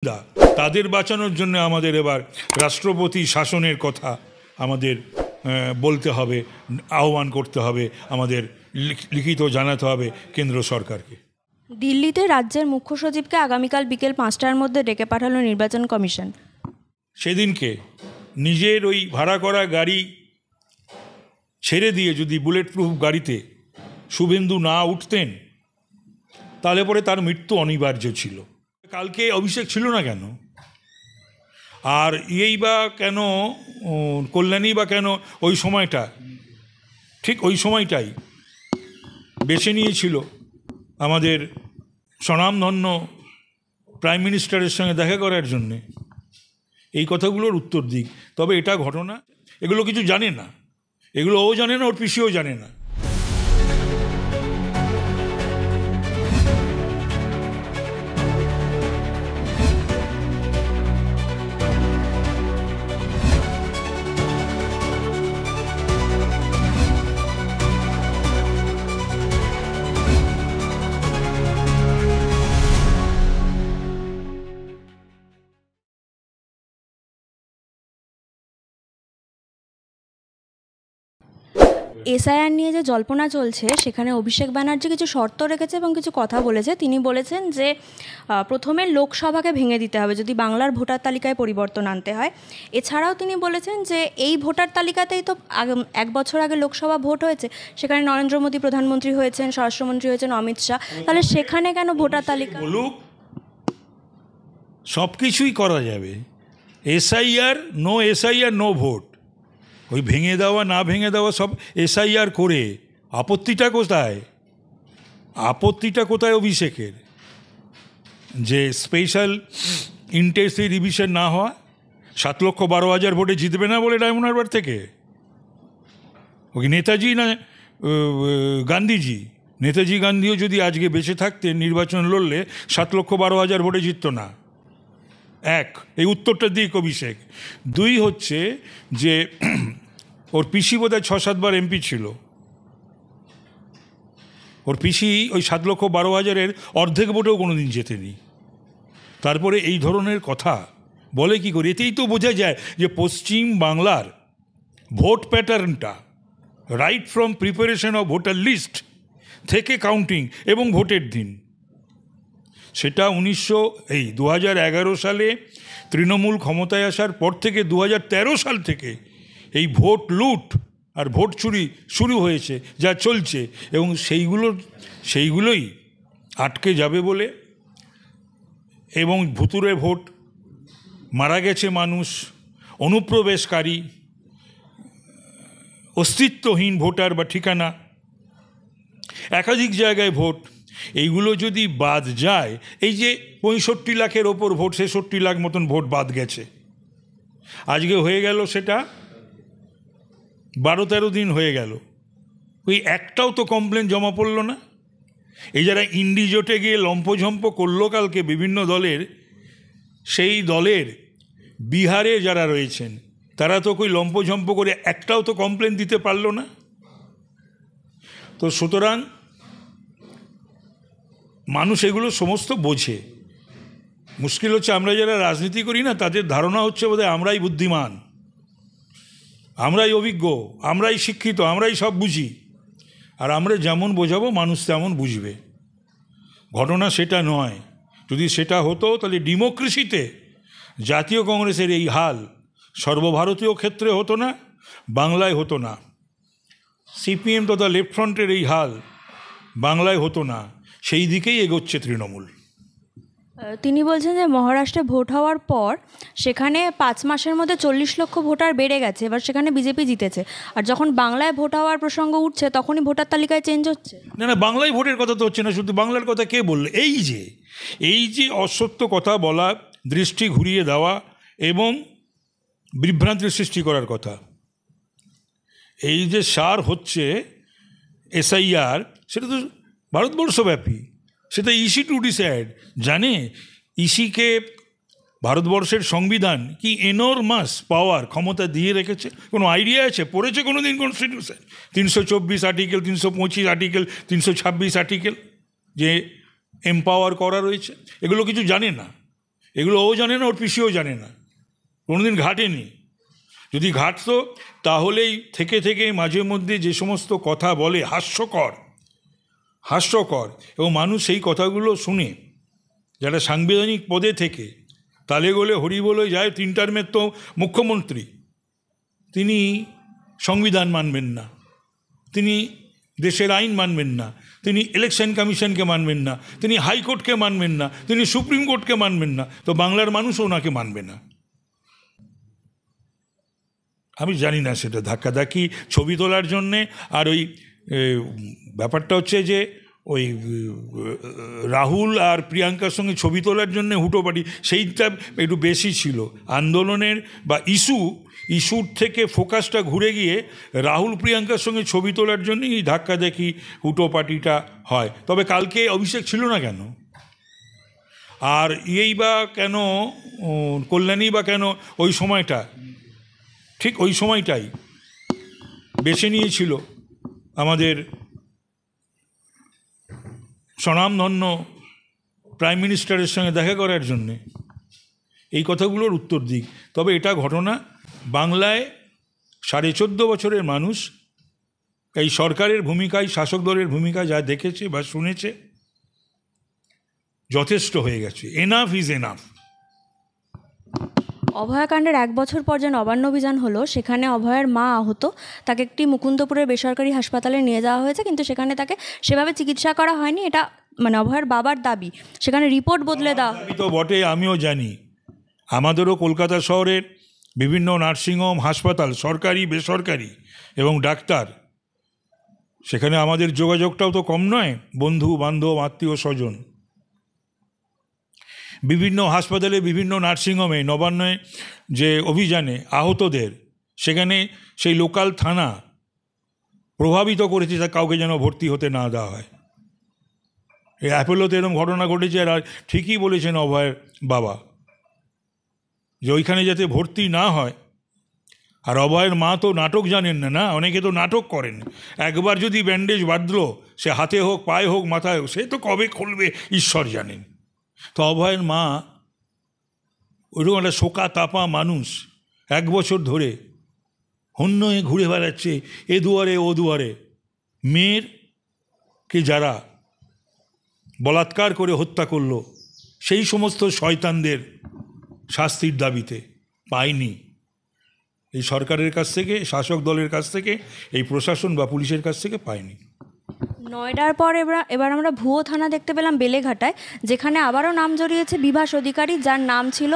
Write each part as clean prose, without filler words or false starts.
তাদের বাঁচানোর জন্য আমাদের এবার রাষ্ট্রপতি শাসনের কথা আমাদের বলতে হবে, আহ্বান করতে হবে, আমাদের লিখিত জানাতে হবে কেন্দ্র সরকারকে। দিল্লিতে রাজ্যের মুখ্য সচিবকে আগামীকাল বিকেল 5টার মধ্যে ডেকে পাঠালো নির্বাচন কমিশন। সেদিনকে নিজের ওই ভাড়া করা গাড়ি ছেড়ে দিয়ে যদি বুলেট প্রুফ গাড়িতে শুভেন্দু না উঠতেন তাহলে পরে তার মৃত্যু অনিবার্য ছিল। কালকে অভিষেক ছিল না কেন, আর এই বা কেন কল্যাণী বা কেন ওই সময়টা, ঠিক ওই সময়টাই বেছে নিয়েছিল আমাদের স্বনামধন্য প্রাইম মিনিস্টারের সঙ্গে দেখা করার জন্যে। এই কথাগুলোর উত্তর দিক। তবে এটা ঘটনা, এগুলো কিছু জানে না, এগুলো ও জানে না, ওর পিসিও জানে না। এসআইআর নিয়ে যে জল্পনা চলছে সেখানে অভিষেক ব্যানার্জি কিছু শর্ত রেখেছে এবং কিছু কথা বলেছে। তিনি বলেছেন যে প্রথমে লোকসভাকে ভেঙে দিতে হবে যদি বাংলার ভোটার তালিকায় পরিবর্তন আনতে হয়। এছাড়াও তিনি বলেছেন যে এই ভোটার তালিকাতেই তো 1 বছর আগে লোকসভা ভোট হয়েছে, সেখানে নরেন্দ্র মোদী প্রধানমন্ত্রী হয়েছেন, স্বরাষ্ট্রমন্ত্রী হয়েছেন অমিত শাহ, তাহলে সেখানে কেন ভোটার তালিকা? বলুক, সব কিছুই করা যাবে। এসআইআর নো ভোট, ওই ভেঙে দেওয়া না ভেঙে দেওয়া সব এসআইআর করে আপত্তিটা কোথায়? আপত্তিটা কোথায় অভিষেকের? যে স্পেশাল ইন্টেন্সিভ রিভিশন না হওয়া, 7,12,000 ভোটে জিতবে না বলে ডায়মন্ড হারবার থেকে। ওই নেতাজি না গান্ধীজি, নেতাজি গান্ধীও যদি আজকে বেঁচে থাকতেন নির্বাচন লড়লে 7,12,000 ভোটে জিতত না। এক, এই উত্তরটা দিক অভিষেক। 2 হচ্ছে যে ওর পিসি বোধহয় 6-7 বার এমপি ছিল, ওর পিসি ওই 7,12,000-এর অর্ধেক ভোটেও কোনো দিন জেতেনি। তারপরে এই ধরনের কথা বলে কি করে? এতেই তো বোঝা যায় যে পশ্চিম বাংলার ভোট প্যাটার্নটা right from preparation of voter list থেকে কাউন্টিং এবং ভোটের দিন, সেটা 2011 সালে তৃণমূল ক্ষমতায় আসার পর থেকে 2013 সাল থেকে এই ভোট লুট আর ভোট চুরি শুরু হয়েছে, যা চলছে, এবং সেইগুলোই আটকে যাবে বলে, এবং ভুতুরে ভোট, মারা গেছে মানুষ, অনুপ্রবেশকারী, অস্তিত্বহীন ভোটার বা ঠিকানা, একাধিক জায়গায় ভোট, এইগুলো যদি বাদ যায়, এই যে 65 লাখের ওপর ভোট, 66 লাখ মতন ভোট বাদ গেছে, আজকে হয়ে গেল সেটা 12-13 দিন হয়ে গেল, ওই একটাও তো কমপ্লেন জমা পড়লো না। এই যারা ইন্ডিজোটে গিয়ে লম্পঝম্প করলো কালকে বিভিন্ন দলের, সেই দলের বিহারে যারা রয়েছেন তারা তো কই লম্পঝম্প করে একটাও তো কমপ্লেন দিতে পারলো না। তো সুতরাং মানুষ এগুলো সমস্ত বোঝে। মুশকিল হচ্ছে আমরা যারা রাজনীতি করি না, তাদের ধারণা হচ্ছে বোধহয় আমরাই বুদ্ধিমান, আমরাই অভিজ্ঞ, আমরাই শিক্ষিত, আমরাই সব বুঝি, আর আমরা যেমন বোঝাবো মানুষ তেমন বুঝবে। ঘটনা সেটা নয়। যদি সেটা হতো তাহলে ডেমোক্রেসিতে জাতীয় কংগ্রেসের এই হাল সর্বভারতীয় ক্ষেত্রে হতো না, বাংলায় হতো না। সিপিএম তথা লেফট ফ্রন্টের এই হাল বাংলায় হতো না। সেই দিকেই এগোচ্ছে তৃণমূল। তিনি বলছেন যে মহারাষ্ট্রে ভোট হওয়ার পর সেখানে 5 মাসের মধ্যে 40 লক্ষ ভোটার বেড়ে গেছে, এবার সেখানে বিজেপি জিতেছে, আর যখন বাংলায় ভোট হওয়ার প্রসঙ্গ উঠছে তখনই ভোটার তালিকায় চেঞ্জ হচ্ছে। না, বাংলায় ভোটের কথা তো হচ্ছে না, শুধু বাংলার কথা কে বলল? এই যে অসত্য কথা বলা, দৃষ্টি ঘুরিয়ে দেওয়া এবং বিভ্রান্তির সৃষ্টি করার কথা, এই যে সার হচ্ছে এসআইআর, সেটা তো ভারতবর্ষব্যাপী, সেটা ইসি টু ডিসাইড। জানে ইসিকে ভারতবর্ষের সংবিধান কি এনরমাস পাওয়ার, ক্ষমতা দিয়ে রেখেছে? কোনো আইডিয়া আছে? পড়েছে কোনো দিন কনস্টিটিউশন? 324 আর্টিকেল, 325 আর্টিকেল, 326 আর্টিকেল যে এম্পাওয়ার করা রয়েছে, এগুলো কিছু জানে না। এগুলো ও জানে না, ওর পিসিও জানে না, কোনোদিন ঘাটেনি। যদি ঘাটতো তাহলেই থেকে থেকে মাঝে মধ্যে যে সমস্ত কথা বলে হাস্যকর এবং মানুষ সেই কথাগুলো শুনে, যারা সাংবিধানিক পদে থেকে তালে গোলে হরি বলে যায়, 3 টার্মের তো মুখ্যমন্ত্রী, তিনি সংবিধান মানবেন না, তিনি দেশের আইন মানবেন না, তিনি ইলেকশন কমিশনকে মানবেন না, তিনি হাইকোর্টকে মানবেন না, তিনি সুপ্রিম কোর্টকে মানবেন না, তো বাংলার মানুষও ওনাকে মানবে না। আমি জানি না সেটা ধাক্কাধাক্কি ছবি তোলার জন্যে, আর ওই ব্যাপারটা হচ্ছে যে ওই রাহুল আর প্রিয়াঙ্কার সঙ্গে ছবি তোলার জন্যে হুটোপাটি, সেইটা একটু বেশি ছিল। আন্দোলনের বা ইস্যুর থেকে ফোকাসটা ঘুরে গিয়ে রাহুল প্রিয়াঙ্কার সঙ্গে ছবি তোলার জন্যই এই ধাক্কাধাক্কি হুটোপাটিটা হয়। তবে কালকে অভিষেক ছিল না কেন, আর বা কেন, কল্যাণী বা কেন ওই সময়টা, ঠিক ওই সময়টাই বেছে নিয়েছিল আমাদের স্বনামধন্য প্রাইম মিনিস্টারের সঙ্গে দেখা করার জন্যে, এই কথাগুলোর উত্তর দিক। তবে এটা ঘটনা, বাংলায় 14.5 বছরের মানুষ এই সরকারের ভূমিকায়, শাসক দলের ভূমিকায় যা দেখেছে বা শুনেছে, যথেষ্ট হয়ে গেছে। Enough is enough. অভয়াকাণ্ডের 1 বছর পর যে নবান্ন অভিযান হলো, সেখানে অভয়ের মা আহত, তাকে একটি মুকুন্দপুরের বেসরকারি হাসপাতালে নিয়ে যাওয়া হয়েছে, কিন্তু সেখানে তাকে সেভাবে চিকিৎসা করা হয়নি, এটা মানে অভয়ের বাবার দাবি। সেখানে রিপোর্ট বদলে দেওয়া তো বটে, আমিও জানি। আমাদেরও কলকাতা শহরের বিভিন্ন নার্সিংহোম, হাসপাতাল, সরকারি বেসরকারি এবং ডাক্তার, সেখানে আমাদের যোগাযোগটাও তো কম নয়, বন্ধু বান্ধব আত্মীয় স্বজন। বিভিন্ন হাসপাতালে, বিভিন্ন নার্সিংহোমে নবান্নে যে অভিযানে আহতদের, সেখানে সেই লোকাল থানা প্রভাবিত করেছে তা কাউকে যেন ভর্তি হতে না দেওয়া হয়। এই অ্যাপোলোতে এরকম ঘটনা ঘটেছে, আর ঠিকই বলেছেন অভয়ের বাবা যে ওইখানে যাতে ভর্তি না হয়। আর অভয়ের মা তো নাটক জানেন না, না, অনেকে তো নাটক করেন। একবার যদি ব্যান্ডেজ বাঁধলো, সে হাতে হোক, পায়ে হোক, মাথায় হোক, সে তো কবে খুলবে ঈশ্বর জানেন। তো অভয়ের মা ওইরকম একটা শোকা তাপা মানুষ, 1 বছর ধরে হন্য হয়ে ঘুরে বেড়াচ্ছে এ দুয়ারে ও দুয়ারে। মেয়েরকে যারা বলাৎকার করে হত্যা করলো, সেই সমস্ত শয়তানদের শাস্তির দাবিতে পায়নি এই সরকারের কাছ থেকে, শাসক দলের কাছ থেকে, এই প্রশাসন বা পুলিশের কাছ থেকে পায়নি। নয়ডার পর এবার আমরা ভুয়ো থানা দেখতে পেলাম বেলেঘাটায়, যেখানে আবারও নাম জড়িয়েছে বিভাস অধিকারী, যার নাম ছিল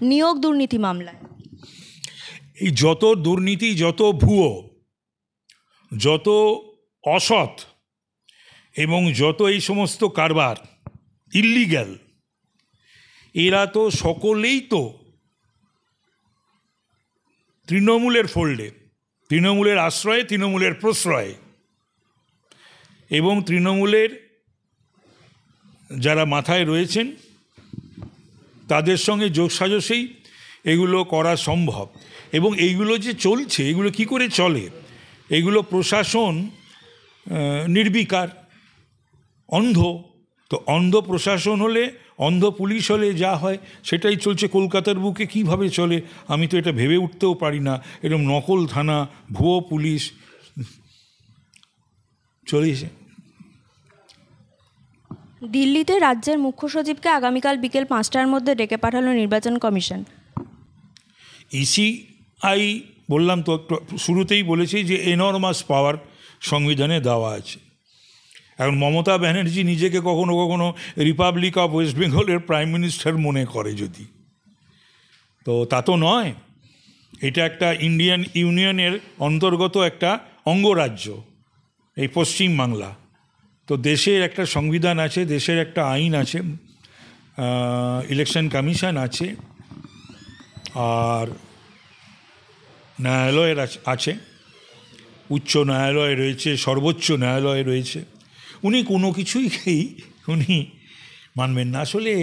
নিয়োগ দুর্নীতি মামলায়। এই যত দুর্নীতি, যত ভুয়ো, যত অসৎ এবং যত এই সমস্ত কারবার ইল্লিগ্যাল, এরা তো সকলেই তো তৃণমূলের ফোল্ডে, তৃণমূলের আশ্রয়ে, তৃণমূলের প্রশ্রয়ে, এবং তৃণমূলের যারা মাথায় রয়েছেন তাদের সঙ্গে যোগসাজশেই এগুলো করা সম্ভব। এবং এইগুলো যে চলছে, এগুলো কি করে চলে? এগুলো প্রশাসন নির্বিকার, অন্ধ। তো অন্ধ প্রশাসন হলে, অন্ধ পুলিশ হলে যা হয় সেটাই চলছে কলকাতার বুকে। কিভাবে চলে আমি তো এটা ভেবে উঠতেও পারি না। এরকম নকল থানা, ভুয়ো পুলিশ চলেছে। দিল্লিতে রাজ্যের মুখ্য সচিবকে আগামীকাল বিকেল 5টার মধ্যে ডেকে পাঠালো নির্বাচন কমিশন। ইসিআই, বললাম তো একটু শুরুতেই বলেছি যে এনরমাস পাওয়ার সংবিধানে দেওয়া আছে। এখন মমতা ব্যানার্জি নিজেকে কখনো কখনো রিপাবলিক অফ ওয়েস্ট বেঙ্গলের প্রাইম মিনিস্টার মনে করে যদি, তো তা তো নয়। এটা একটা ইন্ডিয়ান ইউনিয়নের অন্তর্গত একটা অঙ্গরাজ্য, এই পশ্চিম বাংলা। তো দেশের একটা সংবিধান আছে, দেশের একটা আইন আছে, ইলেকশন কমিশন আছে, আর ন্যায়ালয়ের আছে, উচ্চ ন্যায়ালয় রয়েছে, সর্বোচ্চ ন্যায়ালয় রয়েছে। উনি কোনো কিছুই উনি মানবেন না। আসলে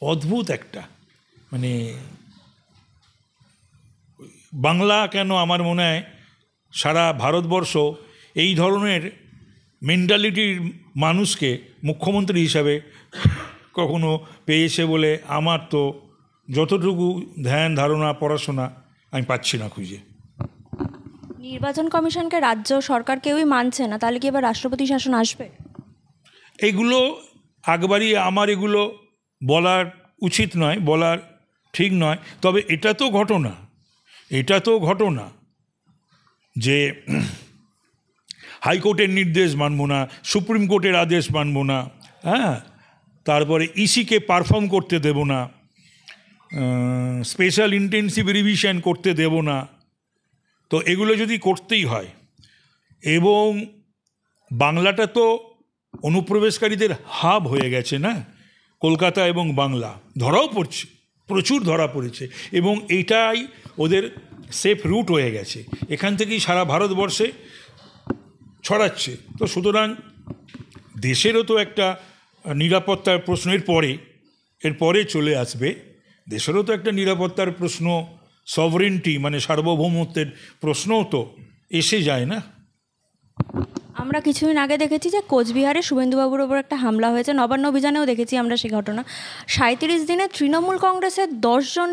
অদ্ভুত একটা, মানে বাংলা কেন, আমার মনে হয় সারা ভারতবর্ষ এই ধরনের মেন্টালিটির মানুষকে মুখ্যমন্ত্রী হিসাবে কখনো পেয়েছে বলে আমার তো যতটুকু ধ্যান ধারণা পড়াশোনা আমি পাচ্ছি না খুঁজে। নির্বাচন কমিশনকে রাজ্য সরকার কেউই মানছে না, তাহলে কি এবার রাষ্ট্রপতি শাসন আসবে? এইগুলো একবারই আমার এগুলো বলার উচিত নয়, বলার ঠিক নয়। তবে এটা তো ঘটনা যে হাইকোর্টের নির্দেশ মানব না, সুপ্রিম কোর্টের আদেশ মানব না, হ্যাঁ, তারপরে ইসিকে পারফর্ম করতে দেব না, স্পেশাল ইন্টেন্সিভ রিভিশন করতে দেব না। তো এগুলো যদি করতেই হয়, এবং বাংলাটা তো অনুপ্রবেশকারীদের হাব হয়ে গেছে না, কলকাতা এবং বাংলা ধরাও পড়ছে, প্রচুর ধরা পড়েছে, এবং এটাই ওদের সেফ রুট হয়ে গেছে, এখান থেকেই সারা ভারতবর্ষে ছড়াচ্ছে। তো সুতরাং দেশেরও তো একটা নিরাপত্তার প্রশ্ন এরপরে চলে আসবে। দেশেরও তো একটা নিরাপত্তার প্রশ্ন, সভরেন্টি মানে সার্বভৌমত্বের প্রশ্নও তো এসে যায় না। আমরা কিছুদিন আগে দেখেছি যে কোচবিহারে শুভেন্দুবাবুর ওপর একটা হামলা হয়েছে, নবান্ন অভিযানেও দেখেছি আমরা সেই ঘটনা। 37 দিনে তৃণমূল কংগ্রেসের 10 জন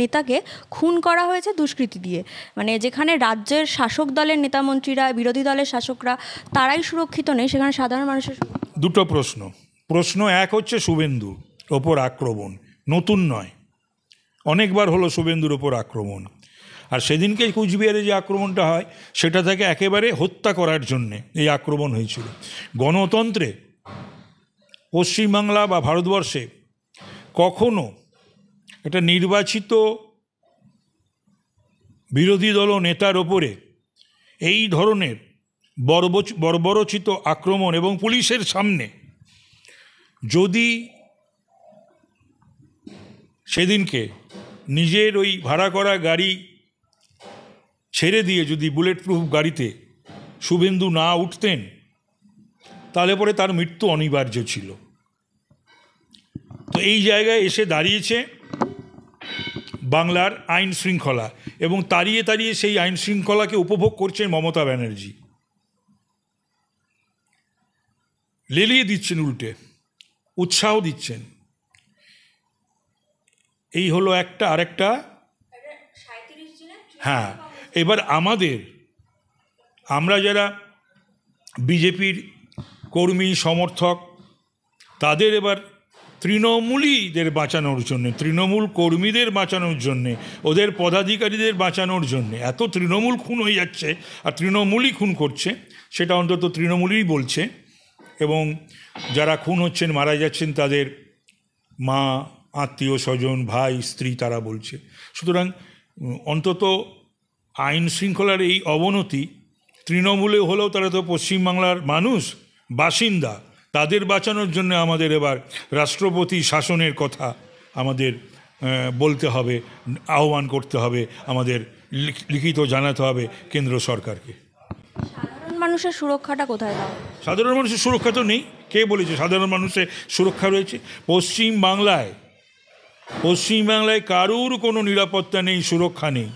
নেতাকে খুন করা হয়েছে দুষ্কৃতী দিয়ে। মানে যেখানে রাজ্যের শাসক দলের নেতামন্ত্রীরা, বিরোধী দলের শাসকরা তারাই সুরক্ষিত নেই, সেখানে সাধারণ মানুষের দুটো প্রশ্ন এক হচ্ছে শুভেন্দুর ওপর আক্রমণ, নতুন নয়, অনেকবার হলো শুভেন্দুর ওপর আক্রমণ। আর সেদিনকে কুচবিহারে যে আক্রমণটা হয় সেটা থেকে একেবারে হত্যা করার জন্যে এই আক্রমণ হয়েছিল। গণতন্ত্রে পশ্চিমবাংলা বা ভারতবর্ষে কখনো একটা নির্বাচিত বিরোধী দল নেতার ওপরে এই ধরনের বর্বরোচিত আক্রমণ, এবং পুলিশের সামনে যদি সেদিনকে নিজের ওই ভাড়া করা গাড়ি ছেড়ে দিয়ে যদি বুলেট প্রুফ গাড়িতে শুভেন্দু না উঠতেন, তাহলে পরে তার মৃত্যু অনিবার্য ছিল। তো এই জায়গায় এসে দাঁড়িয়েছে বাংলার আইন শৃঙ্খলা, এবং তাড়িয়ে সেই আইন শৃঙ্খলাকে উপভোগ করছেন মমতা ব্যানার্জি, লেলিয়ে দিচ্ছেন, উল্টে উৎসাহ দিচ্ছেন। এই হলো একটা। আরেকটা, হ্যাঁ, এবার আমরা যারা বিজেপির কর্মী সমর্থক, তাদের এবার তৃণমূলীদের বাঁচানোর জন্যে, তৃণমূল কর্মীদের বাঁচানোর জন্যে, ওদের পদাধিকারীদের বাঁচানোর জন্যে, এত তৃণমূল খুন হয়ে যাচ্ছে, আর তৃণমূলই খুন করছে, সেটা অন্তত তৃণমূলই বলছে, এবং যারা খুন হচ্ছেন, মারা যাচ্ছেন, তাদের মা, আত্মীয় স্বজন, ভাই, স্ত্রী, তারা বলছে। সুতরাং অন্তত আইন শৃঙ্খলার এই অবনতি তৃণমূলে হলেও তারা তো পশ্চিমবাংলার মানুষ, বাসিন্দা, তাদের বাঁচানোর জন্য আমাদের এবার রাষ্ট্রপতি শাসনের কথা আমাদের বলতে হবে, আহ্বান করতে হবে, আমাদের লিখিত জানাতে হবে কেন্দ্র সরকারকে। সাধারণ মানুষের সুরক্ষাটা কোথায় দাও? সাধারণ মানুষের সুরক্ষা তো নেই। কে বলেছে সাধারণ মানুষের সুরক্ষা রয়েছে? পশ্চিমবাংলায় কারুর কোনো নিরাপত্তা নেই, সুরক্ষা নেই।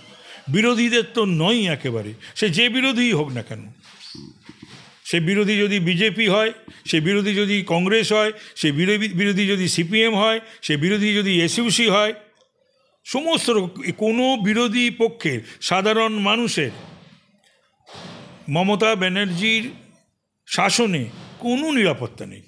বিরোধীদের তো নয় একেবারে, সে যে বিরোধীই হোক না কেন, সে বিরোধী যদি বিজেপি হয়, সে বিরোধী যদি কংগ্রেস হয়, সে বিরোধী যদি সিপিএম হয়, সে বিরোধী যদি এসইউসি হয়, সমস্ত কোনো বিরোধী পক্ষের সাধারণ মানুষের মমতা ব্যানার্জির শাসনে কোনো নিরাপত্তা নেই।